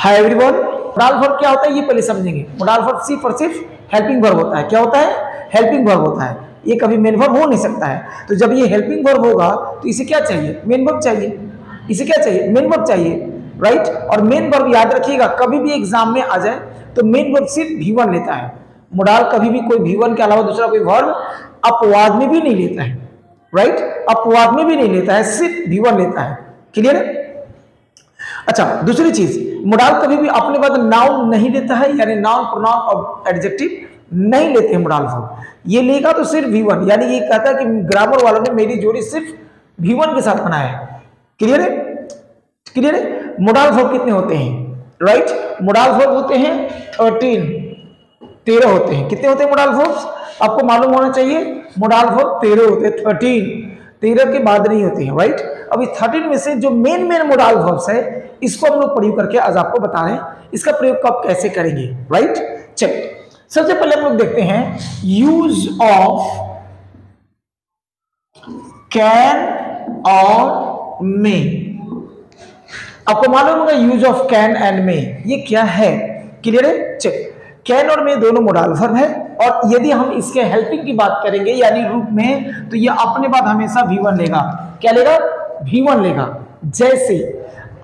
Hi everyone, modal verb क्या होता है ये पहले समझेंगे। मोडाल वर्ब सिर्फ और सिर्फ हेल्पिंग वर्ब होता है। क्या होता है? हेल्पिंग वर्ब होता है। ये कभी मेन वर्ब हो नहीं सकता है। तो जब ये हेल्पिंग वर्ब होगा तो इसे क्या चाहिए? मेन वर्ब चाहिए। इसे क्या चाहिए? मेन वर्ब चाहिए, राइट। और मेन वर्ब याद रखिएगा, कभी भी एग्जाम में आ जाए तो मेन वर्ब सिर्फ V1 लेता है। मोडाल कभी भी कोई V1 के अलावा दूसरा कोई वर्ब अपवाद में भी नहीं लेता है, राइट। अपवाद में भी नहीं लेता है, सिर्फ V1 लेता है। क्लियर है? अच्छा, दूसरी चीज, मोडाल कभी भी अपने बाद नाउन नहीं लेता है, यानी नाउन, प्रोनाउन और एडजेक्टिव नहीं लेते हैं मोडाल वर्ब। ये लेगा तो सिर्फ V1, यानी ये कहता है कि ग्रामर वालों ने मेरी जोड़ी सिर्फ V1 के साथ बनाया है। क्लियर है? क्लियर है? मोडाल वर्ब कितने होते हैं? राइट, मोडाल वर्ब होते हैं 13 होते हैं। कितने होते हैं मोडाल वर्ब्स? आपको मालूम होना चाहिए। मोडाल वर्ब 13 होते हैं, 13 के बाद नहीं होते हैं, राइट। अब इस 13 में से जो मेन मोडाल वर्ब्स है, इसको हम लोग प्रयोग करके आज आपको बता रहे हैं इसका प्रयोग कब कैसे करेंगे, राइट। चलिए, सबसे पहले हम लोग देखते हैं यूज ऑफ कैन और मे। आपको मालूम होगा यूज ऑफ कैन एंड मे ये क्या है। क्लियर है? चलिए, कैन और मे दोनों मोडाल वर्ब है, और यदि हम इसके हेल्पिंग की बात करेंगे यानी रूप में, तो ये अपने बाद हमेशा V1 लेगा। क्या लेगा? V1 लेगा। जैसे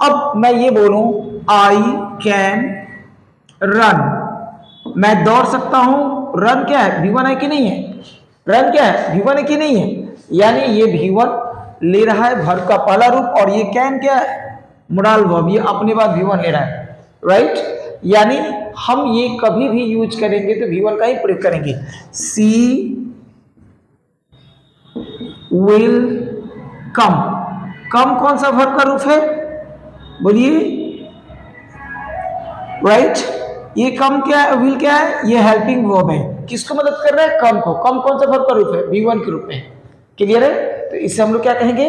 अब मैं ये बोलूं आई कैन रन, मैं दौड़ सकता हूं। रन क्या है? V1 है कि नहीं है? रन क्या है? V1 है कि नहीं है? यानी ये V1 ले रहा है वर्ब का पहला रूप, और ये कैन क्या है? मोडाल वर्ब, ये अपने बाद V1 ले रहा है, राइट। यानी हम ये कभी भी यूज करेंगे तो V1 का ही प्रयोग करेंगे। सी विल कम, कम कौन सा वर्ब का रूप है? बोलिए, राइट। ये कम क्या है? विल क्या है? ये हेल्पिंग वर्ब है। किसको मदद कर रहा है? कम को। कम कौन सा वर्ब का रूप है? V1 के रूप में। क्लियर है? तो इसे हम लोग क्या कहेंगे?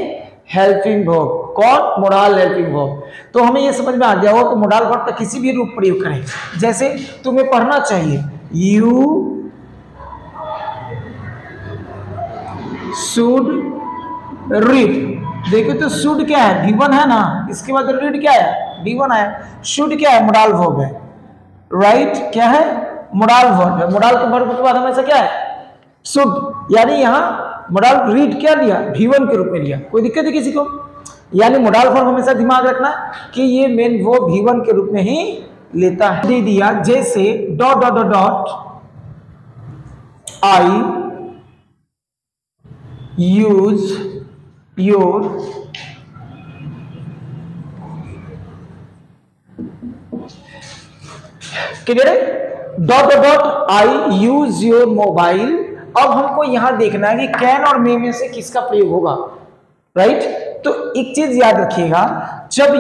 Helping verb. कौन? Modal helping verb. तो हमें ये समझ में आ गया होगा कि मोडाल वर्ब का किसी भी रूप प्रयोग करें। जैसे तुम्हें पढ़ना चाहिए, यू शुड रीड। देखो तो शुड क्या है? V1 है ना, इसके बाद रीड क्या है? V1 है। शुड क्या है? मोडाल वर्ब है, राइट। क्या है? मोडाल वर्ब है। मोडाल के वर्ब के बाद हमेशा क्या है? शुड। यानी यहां मोडाल रीड क्या लिया? V1 के रूप में लिया। कोई दिक्कत है किसी को? यानी मोडाल वर्ब हमेशा दिमाग रखना कि ये मेन वर्ब V1 के रूप में ही लेता है। दे दिया जैसे dot dot dot dot I use your clear है? Dot dot dot I use your mobile. अब हमको यहां देखना है कि कैन और मे में से किसका प्रयोग होगा, राइट। तो एक चीज याद रखिएगा, जब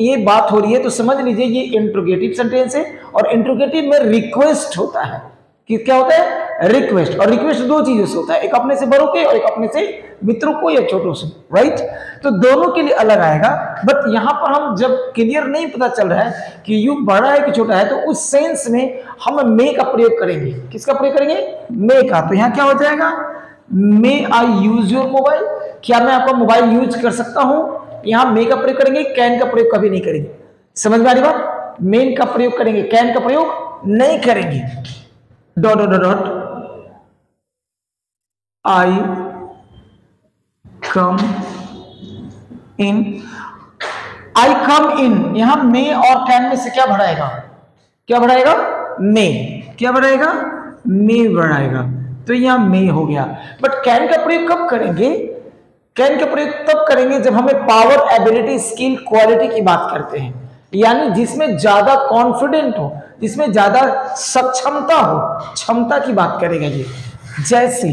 ये बात हो रही है तो समझ लीजिए ये इंट्रोगेटिव सेंटेंस है, और इंट्रोगेटिव में रिक्वेस्ट होता है। कि क्या होता है? रिक्वेस्ट। और रिक्वेस्ट दो चीजों से होता है, एक अपने से बड़ों के और एक अपने से मित्रों को या छोटों से, राइट। तो दोनों के लिए अलग आएगा। बट यहां पर हम जब क्लियर नहीं पता चल रहा है कि यू बड़ा है कि छोटा है, तो उस सेंस में हम मे का प्रयोग करेंगे। किसका प्रयोग करेंगे? मे का। तो यहां क्या हो जाएगा? मे आई यूज योर मोबाइल। क्या मैं आपका मोबाइल यूज कर सकता हूं? यहां मे का प्रयोग करेंगे, कैन का प्रयोग कभी नहीं करेंगे। समझ में आ रही बात? मेन का प्रयोग करेंगे, कैन का प्रयोग नहीं करेंगे। डॉट डॉट डॉट आई कम इन। आई कम इन, यहां मे और कैन में से क्या बढ़ाएगा? क्या बढ़ाएगा? मे। क्या बढ़ाएगा? मे बढ़ाएगा। तो यहां मे हो गया। बट कैन का प्रयोग कब करेंगे? कैन का प्रयोग तब करेंगे जब हमें पावर, एबिलिटी, स्किल, क्वालिटी की बात करते हैं, यानी जिसमें ज्यादा कॉन्फिडेंट हो, जिसमें ज्यादा सक्षमता हो, क्षमता की बात करेगा ये। जैसे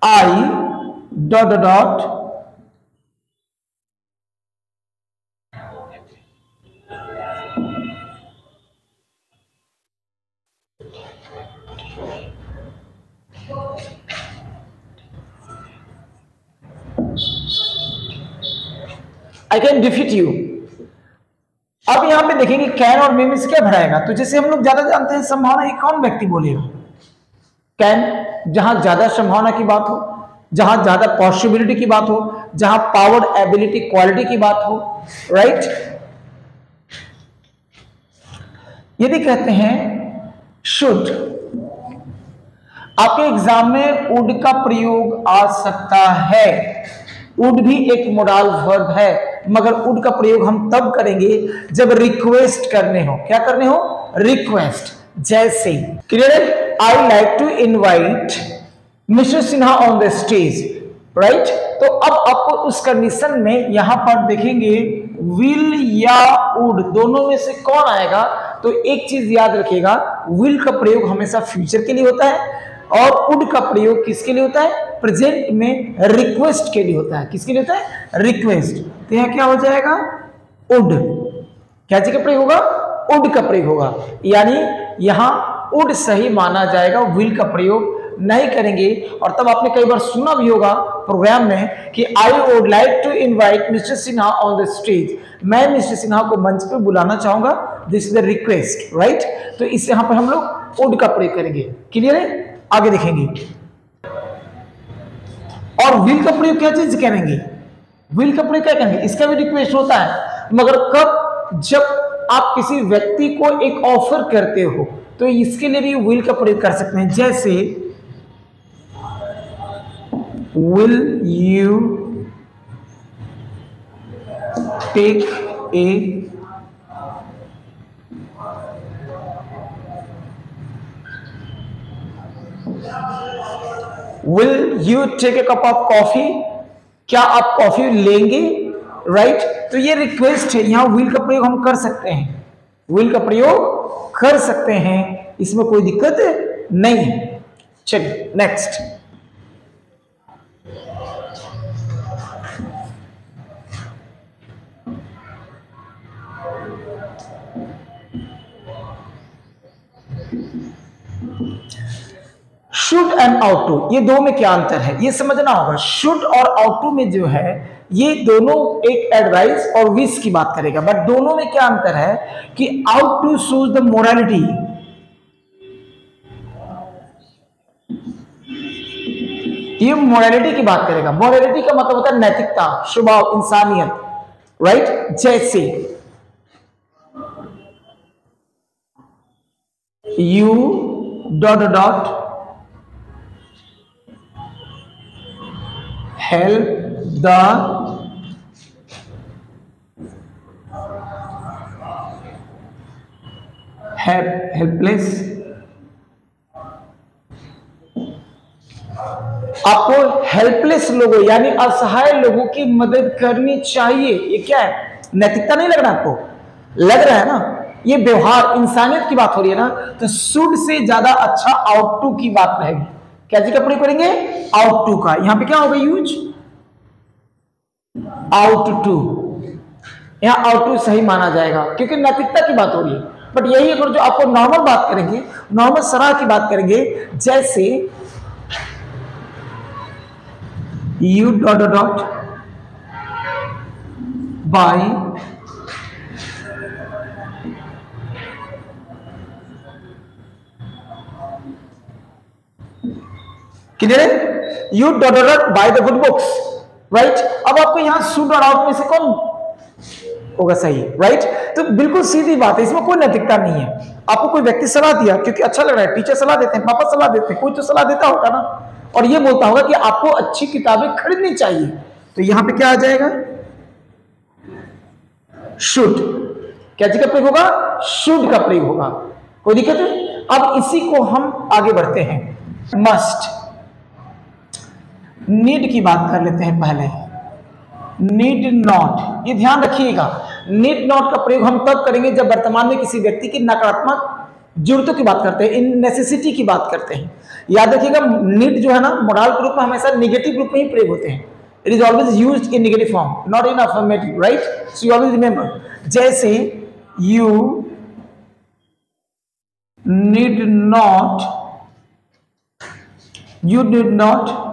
I dot dot I can defeat you. अब यहां पे देखेंगे कैन और मे में से क्या बढ़ाएगा। तो जैसे हम लोग ज्यादा जानते हैं संभावना, ये कौन व्यक्ति बोलेगा? कैन, जहां ज्यादा संभावना की बात हो, जहां ज्यादा पॉसिबिलिटी की बात हो, जहां पावर, एबिलिटी, क्वालिटी की बात हो, राइट। यदि कहते हैं शुड, आपके एग्जाम में वुड का प्रयोग आ सकता है। वुड भी एक मोडाल वर्ब है, मगर वुड का प्रयोग हम तब करेंगे जब रिक्वेस्ट करने हो। क्या करने हो? रिक्वेस्ट। जैसे क्लियर है, I like to invite mister Sinha on the stage, right. तो अब आपको उस कंडीशन में यहां पर देखेंगे विल या वुड दोनों में से कौन आएगा। तो एक चीज याद रखिएगा, विल का प्रयोग हमेशा फ्यूचर के लिए होता है और वुड का प्रयोग किसके लिए होता है? प्रेजेंट में रिक्वेस्ट के लिए होता है। किसके लिए होता है? रिक्वेस्ट। तो यहां क्या हो जाएगा? वुड। क्या चीज का प्रयोग होगा? वुड का प्रयोग होगा, यानी यहां वुड सही माना जाएगा, विल का प्रयोग नहीं करेंगे। और तब आपने कई बार सुना भी होगा प्रोग्राम में कि I would like to invite mister Sinha on the stage, मैं मिस्टर सिन्हा को मंच पे बुलाना चाहूंगा, this is the request, right. तो इस यहां पर हम लोग वुड का प्रयोग करेंगे। क्लियर है? आगे देखेंगे। और विल का प्रयोग क्या चीज करेंगे? विल का प्रयोग क्या करेंगे? इसका भी रिक्वेस्ट होता है, मगर कब? जब आप किसी व्यक्ति को एक ऑफर करते हो, तो इसके लिए भी विल का प्रयोग कर सकते हैं। जैसे will you take a will you take a cup of coffee, क्या आप कॉफी लेंगे, राइट। तो ये रिक्वेस्ट है, यहां विल का प्रयोग हम कर सकते हैं, विल का प्रयोग कर सकते हैं, इसमें कोई दिक्कत नहीं है। चलिए next. Should and ought to, ये दो में क्या अंतर है ये समझना होगा। शुड और आउट टू में जो है ये दोनों एक एडवाइस और विश की बात करेगा, बट दोनों में क्या अंतर है कि ought to shows the morality, ये मोरालिटी की बात करेगा। मोरालिटी का मतलब होता है नैतिकता, स्वभाव, इंसानियत, राइट। जैसे you dot dot help the helpless, आपको हेल्पलेस लोगों यानी असहाय लोगों की मदद करनी चाहिए। ये क्या है? नैतिकता नहीं लग रहा आपको? लग रहा है ना? ये व्यवहार, इंसानियत की बात हो रही है ना। तो शुड से ज्यादा अच्छा आउट टू की बात रहेगी। क्या चीज का प्रयोग करेंगे? आउट टू का। यहां पे क्या होगा? Use ought to. यहां आउट टू सही माना जाएगा क्योंकि नैतिकता की बात हो रही है। बट यही अगर जो आपको नॉर्मल बात करेंगे, नॉर्मल सराह की बात करेंगे, जैसे you dot dot by clear है? You dot dot by the good books, right. अब आपको यहां शुड और आउट में से कौन होगा सही, राइट। तो बिल्कुल सीधी बात है, इसमें कोई नैतिकता नहीं है। आपको कोई व्यक्ति सलाह दिया क्योंकि अच्छा लग रहा है, टीचर सलाह देते हैं, पापा सलाह देते हैं, कोई तो सलाह देता होगा ना, और ये बोलता होगा कि आपको अच्छी किताबें खरीदनी चाहिए। तो यहां पे क्या आ जाएगा? शुड। क्या चीज का प्रयोग होगा? शुड का प्रयोग होगा। कोई दिक्कत है? अब इसी को हम आगे बढ़ते हैं। मस्ट, नीड की बात कर लेते हैं पहले। नीड नॉट, ये ध्यान रखिएगा, नीड नॉट का प्रयोग हम तब करेंगे जब वर्तमान में किसी व्यक्ति की नकारात्मक जरूरतों की बात करते हैं, इन नेसेसिटी की बात करते हैं। याद रखिएगा, नीड जो है ना मोडाल के रूप में हमेशा नेगेटिव रूप में ही प्रयोग होते हैं। It is always used in negative form, not in affirmative, right. So you always remember, जैसे you need not, you did not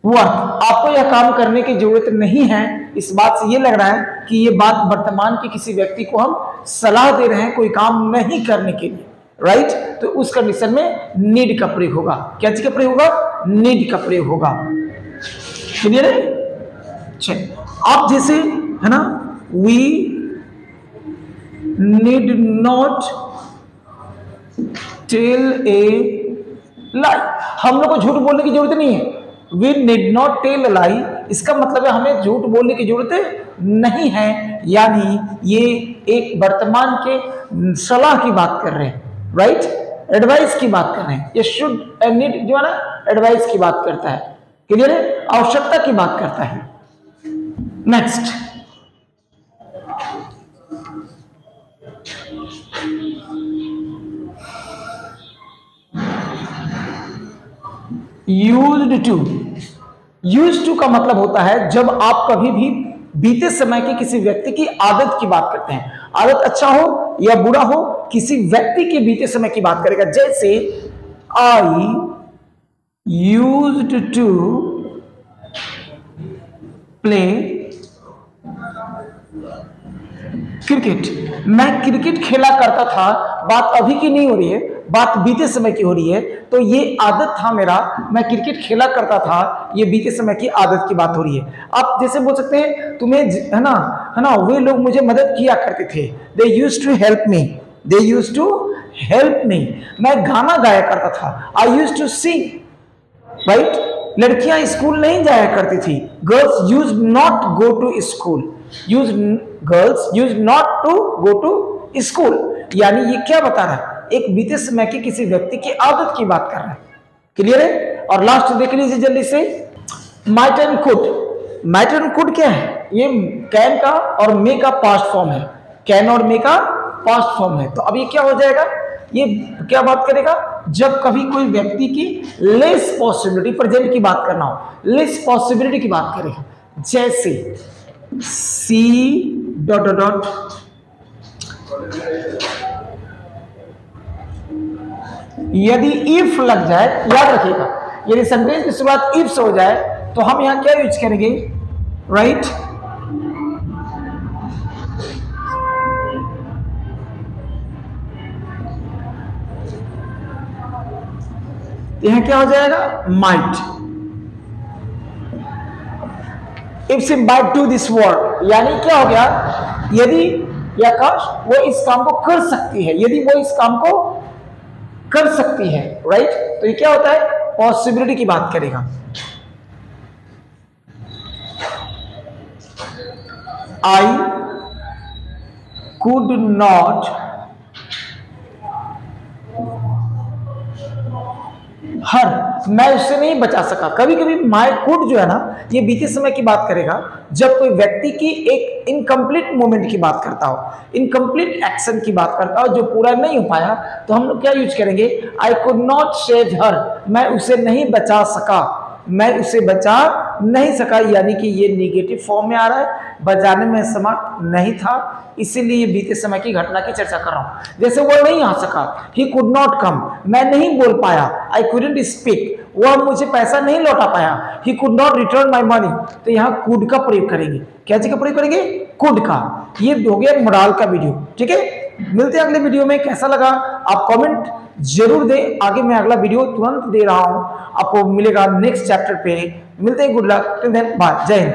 work, आपको यह काम करने की जरूरत नहीं है। इस बात से यह लग रहा है कि यह बात वर्तमान के किसी व्यक्ति को हम सलाह दे रहे हैं कोई काम नहीं करने के लिए, राइट, तो उस कंडीशन में नीड का प्रयोग होगा। क्या चीज का प्रयोग होगा? नीड का प्रयोग होगा। क्लियर है? चलिए, आप जैसे है ना, we need not tell a lie, हम लोग को झूठ बोलने की जरूरत नहीं है। We need not tell a lie, इसका मतलब है हमें झूठ बोलने की जरूरत नहीं है, यानी ये एक वर्तमान के सलाह की बात कर रहे हैं, राइट, एडवाइस की बात कर रहे हैं। ये शुड नीड जो है ना एडवाइस की बात करता है। क्लियर है? आवश्यकता की बात करता है। Next, used to. Used to का मतलब होता है जब आप कभी भी बीते समय के किसी व्यक्ति की आदत की बात करते हैं, आदत अच्छा हो या बुरा हो, किसी व्यक्ति के बीते समय की बात करेगा। जैसे I used to play cricket, मैं क्रिकेट खेला करता था। बात अभी की नहीं हो रही है, बात बीते समय की हो रही है। तो ये आदत था मेरा, मैं क्रिकेट खेला करता था, ये बीते समय की आदत की बात हो रही है। आप जैसे बोल सकते हैं तुम्हें है ना, वे लोग मुझे मदद किया करते थे। They used to help me, they used to help me. मैं गाना गाया करता था, I used to sing, right. लड़कियां स्कूल नहीं जाया करती थी, girls use not go to school, girls use not to go to school. यानी ये क्या बता रहा है? एक बीते समय के किसी व्यक्ति की आदत की बात कर रहा है। क्लियर है? और लास्ट देख लीजिए जल्दी से, might and could. Might and could क्या है? ये कैन का और मे का पास्ट फॉर्म है, कैन और मे का पास्ट फॉर्म है। तो अब ये क्या हो जाएगा? ये क्या बात करेगा? जब कभी कोई व्यक्ति की लेस पॉसिबिलिटी, प्रेजेंट की बात करना हो, लेस पॉसिबिलिटी की बात करेगा। जैसे सी डॉट डॉट डॉट यदि इफ लग जाए, याद रखिएगा, यदि सेंटेंस की शुरुआत इफ से हो जाए तो हम यहां क्या यूज करेंगे? राइट, यहां क्या हो जाएगा? Might. If she might do this work, यानी क्या हो गया? यदि या काश वो इस काम को कर सकती है, यदि वो इस काम को कर सकती है, राइट। तो ये क्या होता है? पॉसिबिलिटी की बात करेगा। आई कुड नॉट हर, मैं उससे नहीं बचा सका। कभी कभी माई कुड जो है ना, ये बीते समय की बात करेगा जब कोई व्यक्ति की एक इनकम्प्लीट मोमेंट की बात करता हो, इनकम्प्लीट एक्शन की बात करता हो, जो पूरा नहीं हो पाया, तो हम लोग क्या यूज करेंगे? I could not save her, मैं उसे नहीं बचा सका, मैं उसे बचा नहीं सका। यानी कि ये निगेटिव फॉर्म में आ रहा है, बचाने में समर्थ नहीं था, इसीलिए बीते समय की घटना की चर्चा कर रहा हूं। जैसे वो नहीं आ सका, ही कुड नॉट कम, मैं नहीं बोल पाया, आई कुडंट स्पीक, वो मुझे पैसा नहीं लौटा पाया, he could not return my money. तो यहाँ कुड का प्रयोग करेंगे। क्या चीज का प्रयोग करेंगे? कुड का। ये हो गया मोरल का वीडियो, ठीक है। मिलते हैं अगले वीडियो में। कैसा लगा आप कमेंट जरूर दें, आगे मैं अगला वीडियो तुरंत दे रहा हूं, आपको मिलेगा नेक्स्ट चैप्टर पे। मिलते हैं, good luck, till then bye, जय हिंद।